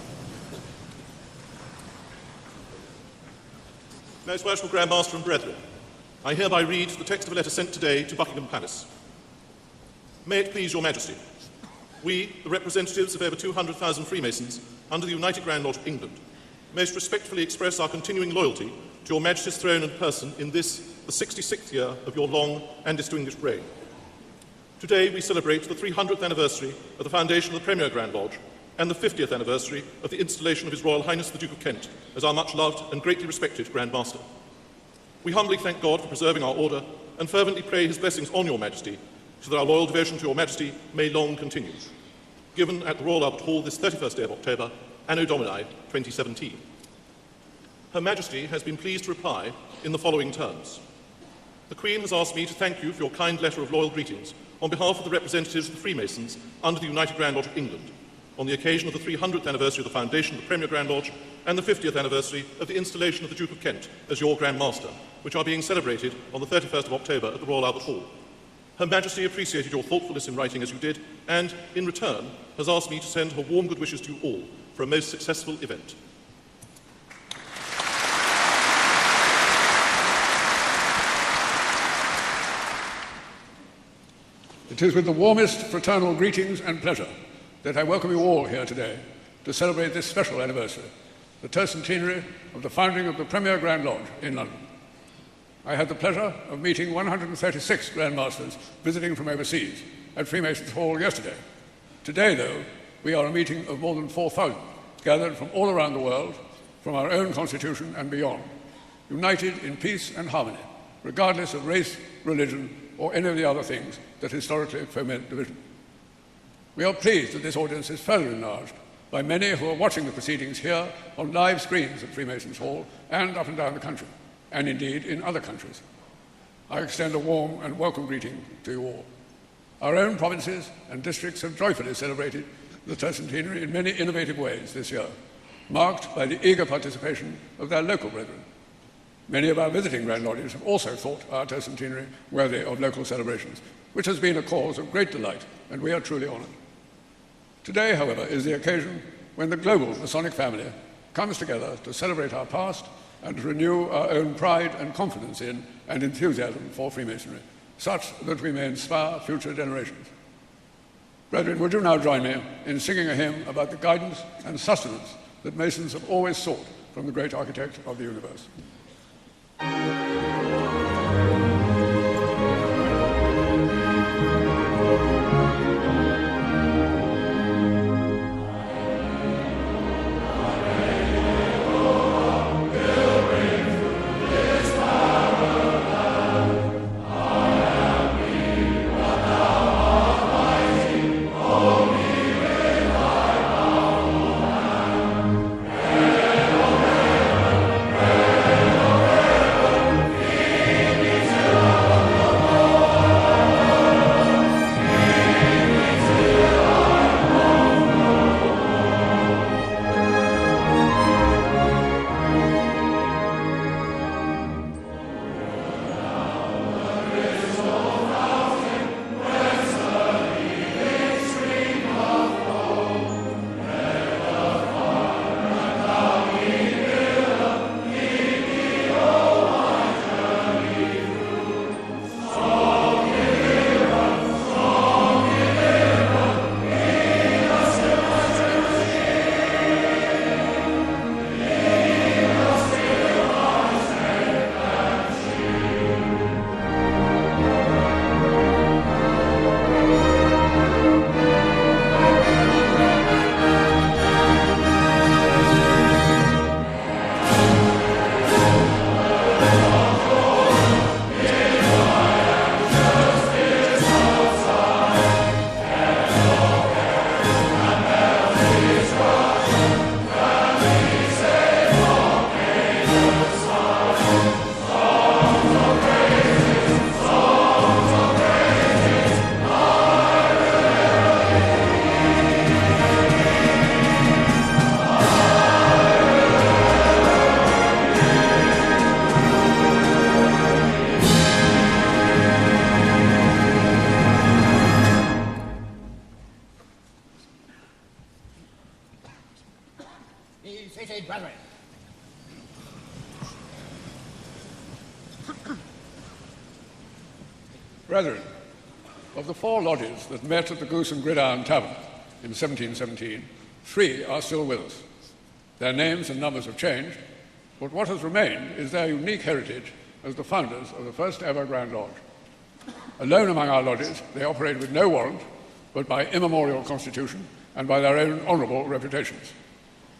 Most worshipful Grand Master and brethren, I hereby read the text of a letter sent today to Buckingham Palace. May it please your Majesty, we, the representatives of over 200,000 Freemasons under the United Grand Lodge of England, most respectfully express our continuing loyalty to your Majesty's throne and person in this, the 66th year of your long and distinguished reign. Today we celebrate the 300th anniversary of the foundation of the Premier Grand Lodge and the 50th anniversary of the installation of His Royal Highness the Duke of Kent as our much-loved and greatly respected Grand Master. We humbly thank God for preserving our order and fervently pray His blessings on your Majesty, so that our loyal devotion to your Majesty may long continue. Given at the Royal Albert Hall this 31st day of October, Anno Domini 2017. Her Majesty has been pleased to reply in the following terms. The Queen has asked me to thank you for your kind letter of loyal greetings on behalf of the representatives of the Freemasons under the United Grand Lodge of England, on the occasion of the 300th anniversary of the foundation of the Premier Grand Lodge and the 50th anniversary of the installation of the Duke of Kent as your Grand Master, which are being celebrated on the 31st of October at the Royal Albert Hall. Her Majesty appreciated your thoughtfulness in writing as you did, and, in return, has asked me to send her warm good wishes to you all for a most successful event. It is with the warmest fraternal greetings and pleasure that I welcome you all here today to celebrate this special anniversary, the tercentenary of the founding of the Premier Grand Lodge in London. I had the pleasure of meeting 136 Grand Masters visiting from overseas at Freemasons Hall yesterday. Today, though, we are a meeting of more than 4,000, gathered from all around the world, from our own constitution and beyond, united in peace and harmony, regardless of race, religion, or any of the other things that historically foment division. We are pleased that this audience is further enlarged by many who are watching the proceedings here on live screens at Freemasons Hall and up and down the country, and indeed in other countries. I extend a warm and welcome greeting to you all. Our own provinces and districts have joyfully celebrated the tercentenary in many innovative ways this year, marked by the eager participation of their local brethren. Many of our visiting Grand Lodges have also thought our tercentenary worthy of local celebrations, which has been a cause of great delight, and we are truly honoured. Today, however, is the occasion when the global Masonic family comes together to celebrate our past and to renew our own pride and confidence in and enthusiasm for Freemasonry, such that we may inspire future generations. Brethren, would you now join me in singing a hymn about the guidance and sustenance that Masons have always sought from the great architect of the universe? Brethren, of the 4 lodges that met at the Goose and Gridiron Tavern in 1717, 3 are still with us. Their names and numbers have changed, but what has remained is their unique heritage as the founders of the first ever Grand Lodge. Alone among our lodges, they operate with no warrant, but by immemorial constitution and by their own honourable reputations.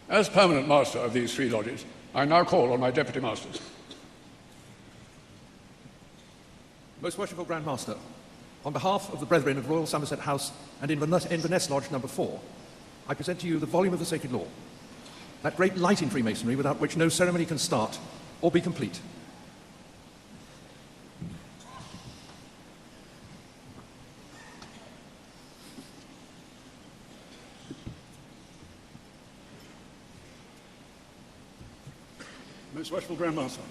As permanent master of these 3 lodges, I now call on my deputy masters. Most worshipful Grand Master, on behalf of the Brethren of Royal Somerset House and Inverness Lodge number 4, I present to you the volume of the Sacred Law, that great light in Freemasonry without which no ceremony can start or be complete. Most worshipful Grand Master,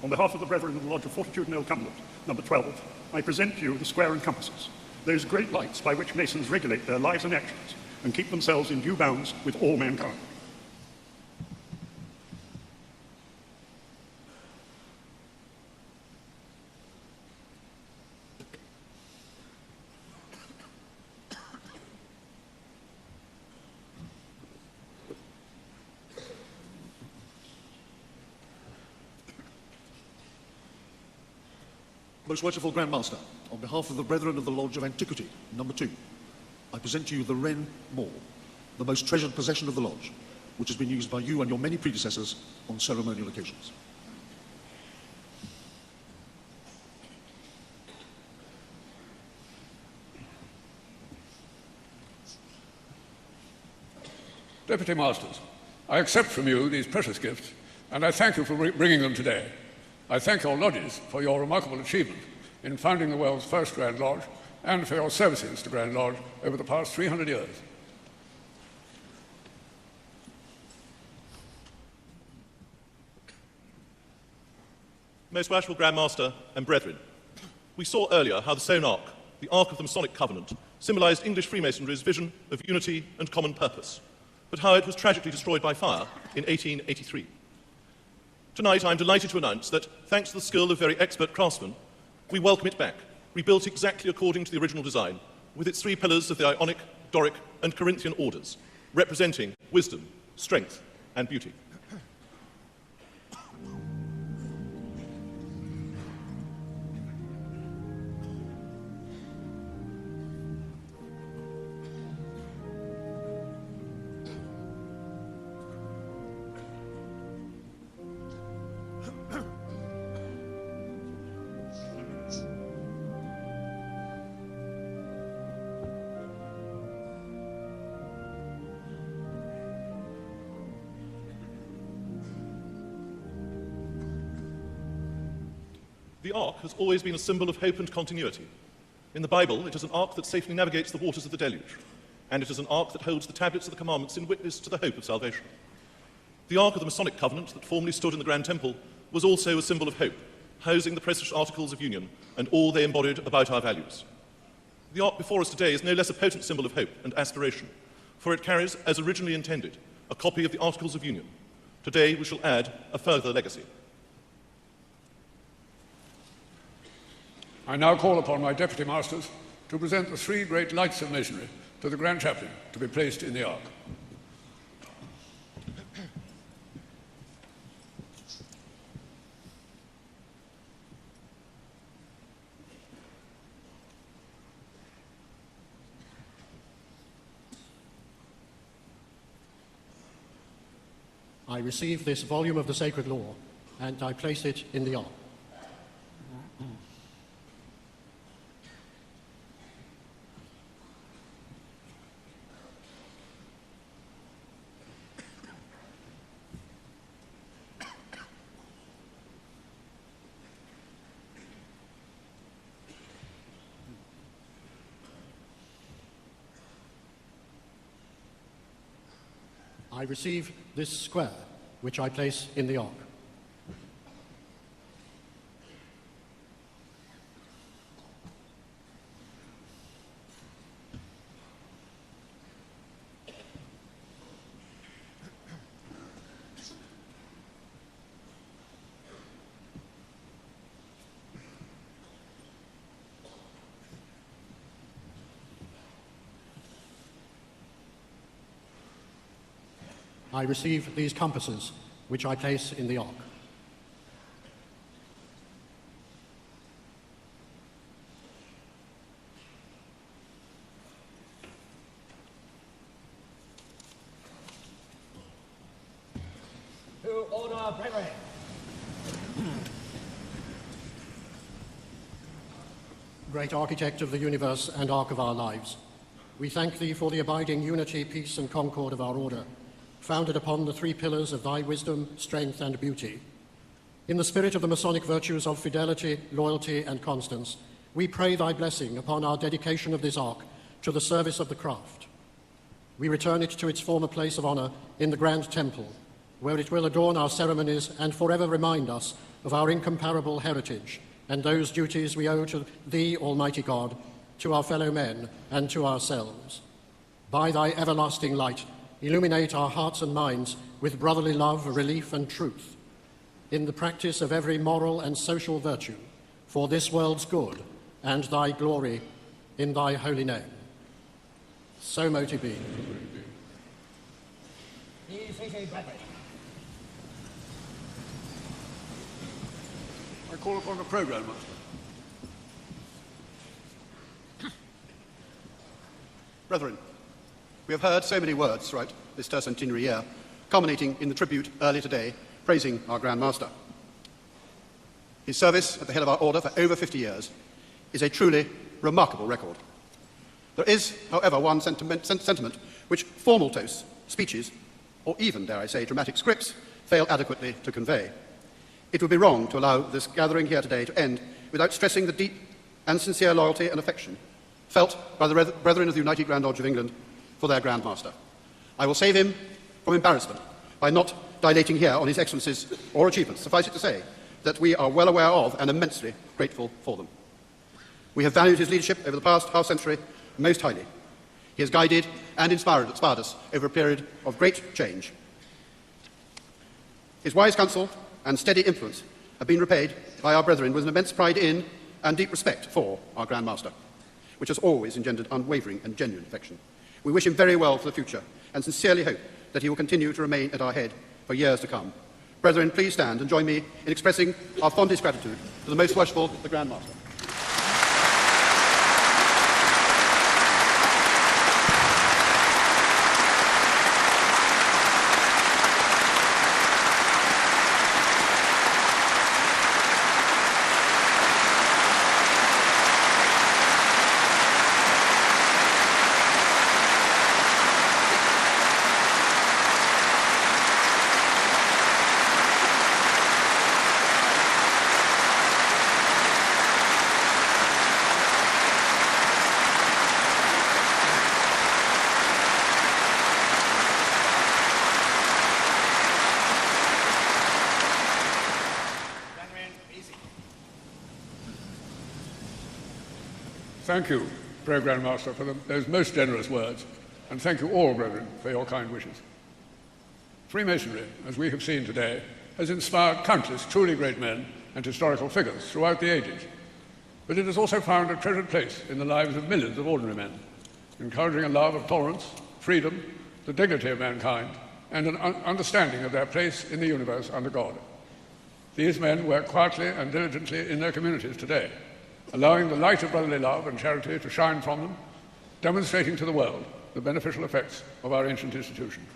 on behalf of the Brethren of the Lodge of Fortitude and Ill Cumberland, number 12, I present to you the square and compasses, those great lights by which Masons regulate their lives and actions and keep themselves in due bounds with all mankind. Most worshipful Grand Master, on behalf of the Brethren of the Lodge of Antiquity, number 2, I present to you the Wren Maul, the most treasured possession of the Lodge, which has been used by you and your many predecessors on ceremonial occasions. Deputy Masters, I accept from you these precious gifts, and I thank you for bringing them today. I thank your lodges for your remarkable achievement in founding the world's first Grand Lodge and for your services to Grand Lodge over the past 300 years. Most worshipful Grand Master and brethren, we saw earlier how the sewn ark, the Ark of the Masonic Covenant, symbolised English Freemasonry's vision of unity and common purpose, but how it was tragically destroyed by fire in 1883. Tonight I'm delighted to announce that, thanks to the skill of very expert craftsmen, we welcome it back, rebuilt exactly according to the original design, with its 3 pillars of the Ionic, Doric and Corinthian orders, representing wisdom, strength and beauty. The Ark has always been a symbol of hope and continuity. In the Bible, it is an ark that safely navigates the waters of the deluge, and it is an ark that holds the tablets of the commandments in witness to the hope of salvation. The Ark of the Masonic Covenant that formerly stood in the Grand Temple was also a symbol of hope, housing the precious Articles of Union and all they embodied about our values. The Ark before us today is no less a potent symbol of hope and aspiration, for it carries, as originally intended, a copy of the Articles of Union. Today we shall add a further legacy. I now call upon my Deputy Masters to present the 3 great lights of masonry to the Grand Chaplain to be placed in the Ark. I receive this volume of the sacred law, and I place it in the Ark. I receive this square, which I place in the Ark. I receive these compasses, which I place in the Ark. To order, brethren. Great architect of the universe and ark of our lives, we thank thee for the abiding unity, peace, and concord of our order, founded upon the 3 pillars of thy wisdom, strength, and beauty. In the spirit of the Masonic virtues of fidelity, loyalty, and constance, we pray thy blessing upon our dedication of this ark to the service of the craft. We return it to its former place of honor in the Grand Temple, where it will adorn our ceremonies and forever remind us of our incomparable heritage and those duties we owe to thee, Almighty God, to our fellow men, and to ourselves. By thy everlasting light, illuminate our hearts and minds with brotherly love, relief, and truth, in the practice of every moral and social virtue, for this world's good and thy glory, in thy holy name. So mote it be. I call upon the Programme Master. Brethren, we have heard so many words throughout this tercentenary year, culminating in the tribute earlier today, praising our Grand Master. His service at the head of our order for over 50 years is a truly remarkable record. There is, however, one sentiment which formal toasts speeches, or even, dare I say, dramatic scripts fail adequately to convey. It would be wrong to allow this gathering here today to end without stressing the deep and sincere loyalty and affection felt by the Brethren of the United Grand Lodge of England for their Grand Master. I will save him from embarrassment by not dilating here on His Excellencies or achievements. Suffice it to say that we are well aware of and immensely grateful for them. We have valued his leadership over the past half-century most highly. He has guided and inspired us over a period of great change. His wise counsel and steady influence have been repaid by our brethren with an immense pride in and deep respect for our Grand Master, which has always engendered unwavering and genuine affection. We wish him very well for the future and sincerely hope that he will continue to remain at our head for years to come. Brethren, please stand and join me in expressing our fondest gratitude to the Most Worshipful, the Grand Master. Thank you, Pro Grand Master, for those most generous words, and thank you all, brethren, for your kind wishes. Freemasonry, as we have seen today, has inspired countless truly great men and historical figures throughout the ages, but it has also found a treasured place in the lives of millions of ordinary men, encouraging a love of tolerance, freedom, the dignity of mankind, and an understanding of their place in the universe under God. These men work quietly and diligently in their communities today, allowing the light of brotherly love and charity to shine from them, demonstrating to the world the beneficial effects of our ancient institution.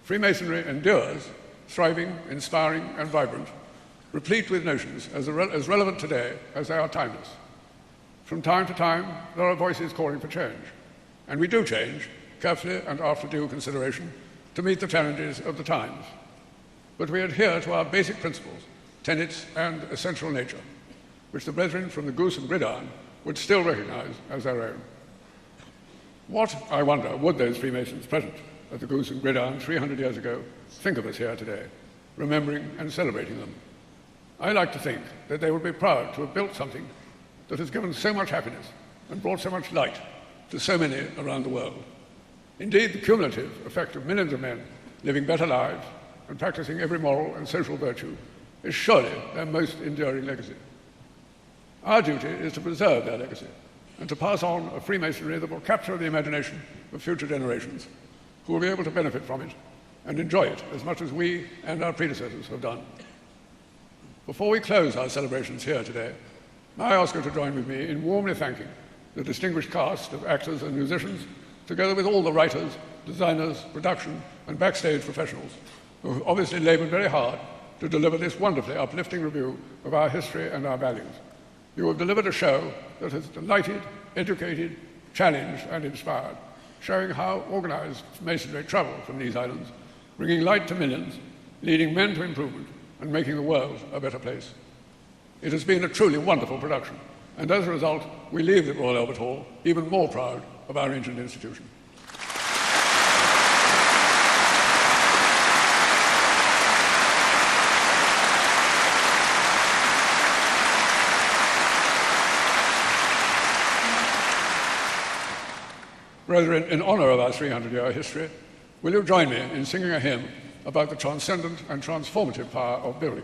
Freemasonry endures, thriving, inspiring, and vibrant, replete with notions as relevant today as they are timeless. From time to time, there are voices calling for change, and we do change, carefully and after due consideration, to meet the challenges of the times. But we adhere to our basic principles, tenets, and essential nature, which the brethren from the Goose and Gridiron would still recognize as their own. What, I wonder, would those Freemasons present at the Goose and Gridiron 300 years ago think of us here today, remembering and celebrating them? I like to think that they would be proud to have built something that has given so much happiness and brought so much light to so many around the world. Indeed, the cumulative effect of millions of men living better lives and practicing every moral and social virtue is surely their most enduring legacy. Our duty is to preserve their legacy and to pass on a Freemasonry that will capture the imagination of future generations who will be able to benefit from it and enjoy it as much as we and our predecessors have done. Before we close our celebrations here today, may I ask you to join with me in warmly thanking the distinguished cast of actors and musicians, together with all the writers, designers, production, and backstage professionals who have obviously labored very hard to deliver this wonderfully uplifting review of our history and our values. You have delivered a show that has delighted, educated, challenged, and inspired, showing how organized Masonry travelled from these islands, bringing light to millions, leading men to improvement, and making the world a better place. It has been a truly wonderful production, and as a result, we leave the Royal Albert Hall even more proud of our ancient institution. Brethren, in honor of our 300-year history, will you join me in singing a hymn about the transcendent and transformative power of building?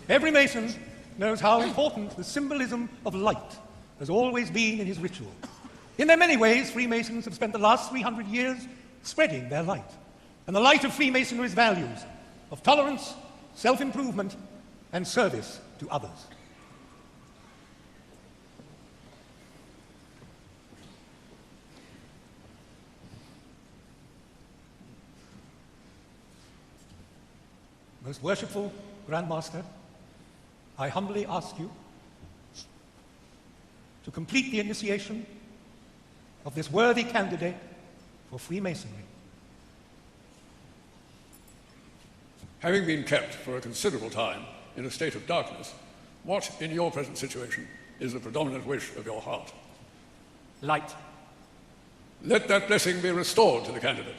Every Mason knows how important the symbolism of light has always been in his ritual. In their many ways, Freemasons have spent the last 300 years spreading their light. And the light of Freemasonry's values of tolerance, self-improvement, and service to others. Most worshipful Grand Master, I humbly ask you to complete the initiation of this worthy candidate for Freemasonry. Having been kept for a considerable time in a state of darkness, what, in your present situation, is the predominant wish of your heart? Light. Let that blessing be restored to the candidate.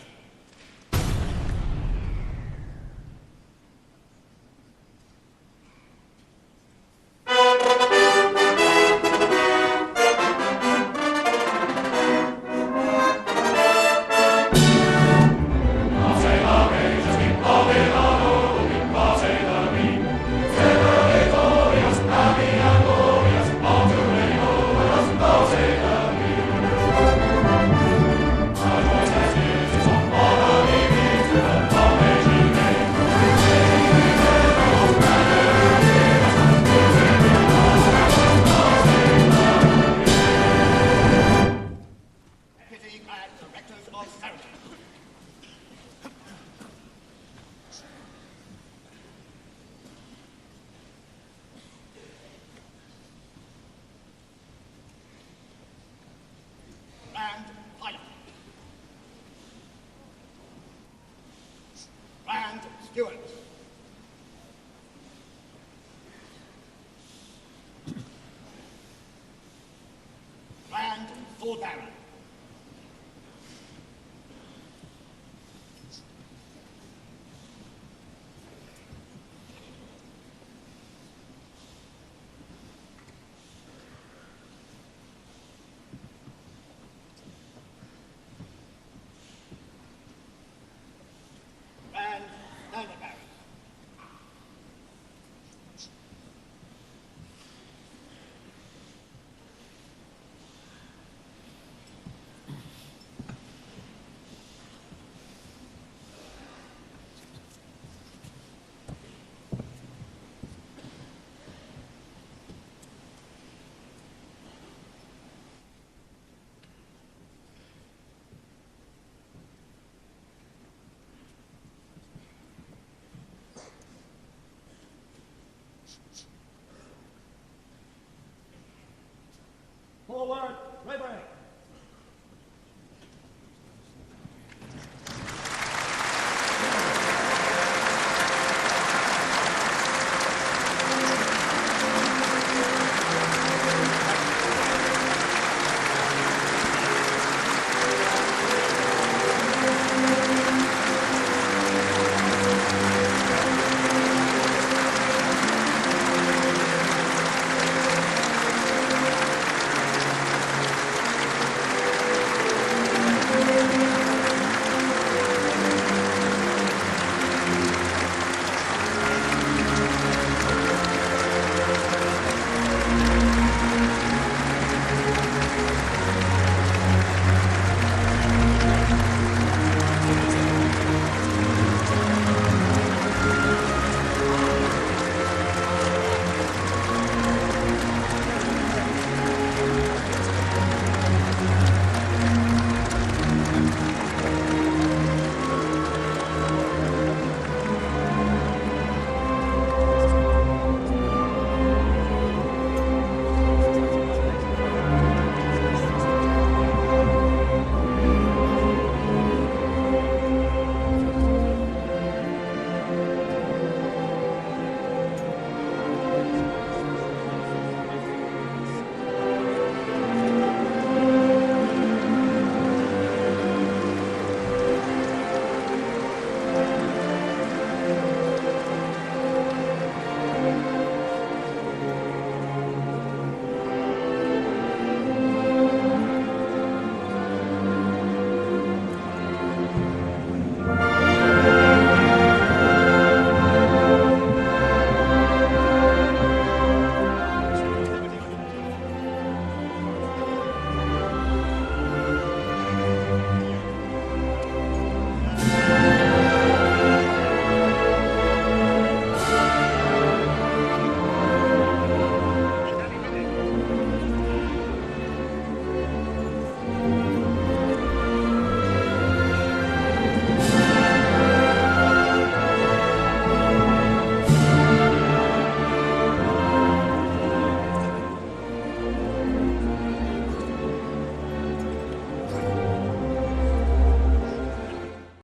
Forward!